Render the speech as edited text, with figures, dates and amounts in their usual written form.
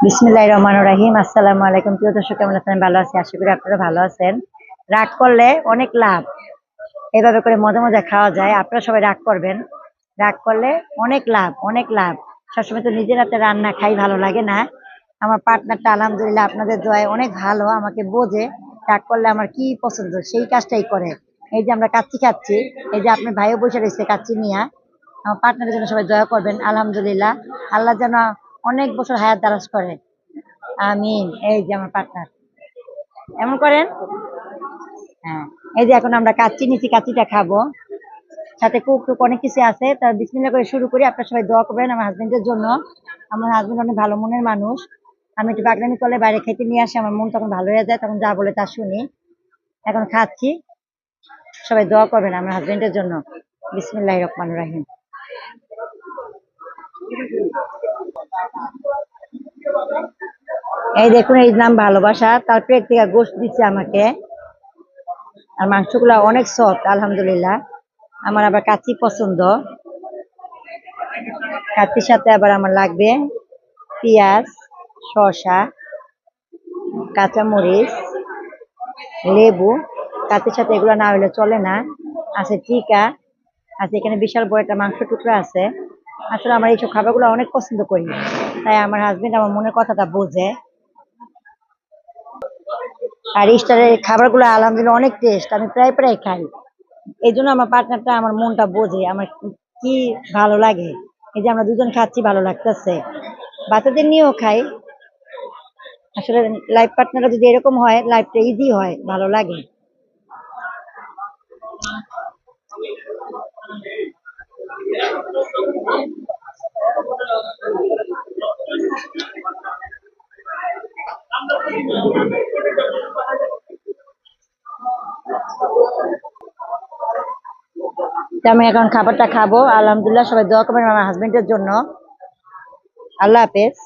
বিসমিল্লাহির রহমানির রহিম। আসসালামু আলাইকুম। প্রিয় দর্শক, কেমন আছেন? ভালো আছি, আশা করি আপনারা ভালো আছেন। রাগ করলে অনেক লাভ। এভাবে করে মজা মজা খাওয়া যায়। আপনারা সবাই রাগ করবেন। রাগ করলে অনেক লাভ, অনেক লাভ। সবসময় তো নিজের হাতে রান্না খাই ভালো লাগে না। আমার পার্টনারটা আলহামদুলিল্লাহ আপনাদের দোয়ায় অনেক ভালো, আমাকে বোঝে। রাগ করলে আমার কি পছন্দ সেই কাজটাই করে। এই যে আমরা কাচ্চি খাচ্ছি, এই যে আপনার ভাইও বসে রয়েছে কাচ্চি নিয়া। আমার পার্টনারের জন্য সবাই দোয়া করবেন। আলহামদুলিল্লাহ আল্লাহ যেন অনেক বছর হায়াত দারাজ করে। আমিন। এই যে আমার পার্টনার এমন করেন। হ্যাঁ, এই যে এখন আমরা কাচ্চি নিচ্ছি, কাচ্চিটা খাবো। সাথে কুক টুক অনেক কিছু আছে। তা বিসমিল্লাহ করে শুরু করি। আপনারা সবাই দোয়া করবেন আমার হাজবেন্ডের জন্য। আমার হাজবেন্ড অনেক ভালো মনের মানুষ। আমি একটু বাগদামি করলে বাইরে খেতে নিয়ে আসি, আমার মন তখন ভালো হয়ে যায়, তখন যা বলে তা শুনি। এখন খাচ্ছি। সবাই দোয়া করবেন আমার হাজবেন্ডের জন্য। বিসমিল্লাহির রহমানির রহিম। এই দেখুন, এই নাম ভালোবাসা, তার পেট থেকে গোশত দিচ্ছে আমাকে। আর মাংসগুলো অনেক সফট আলহামদুলিল্লাহ। আমার আবার কাচ্চি পছন্দ। কাচ্চির সাথে আবার আমার লাগবে পেঁয়াজ, শসা, কাঁচামরিচ, লেবু। কাচ্চির সাথে এগুলো না হলে চলে না। আছে টিকা, আছে এখানে বিশাল বড় একটা মাংস টুকরা আছে। আসলে আমার এইসব খাবারগুলো অনেক পছন্দ করি, তাই আমার হাজবেন্ড আমার মনের কথাটা বোঝে। আর স্টারের খাবারগুলো আলহামদুলিল্লাহ অনেক টেস্ট, আমি প্রায় প্রায় খাই। এই জন্য আমার পার্টনারটা আমার মনটা বোঝে, আমার কি ভালো লাগে। এই যে আমরা দুজন খাচ্ছি, ভালো লাগতেছে। বাচ্চাদের নিয়েও খাই। আসলে লাইফ পার্টনাররা যদি এরকম হয়, লাইফটা ইজি হয়, ভালো লাগে। তো আমি এখন খাবারটা খাবো। আলহামদুলিল্লাহ সবাই দোয়া করবেন আমার হাজবেন্ডের জন্য। আল্লাহ হাফেজ।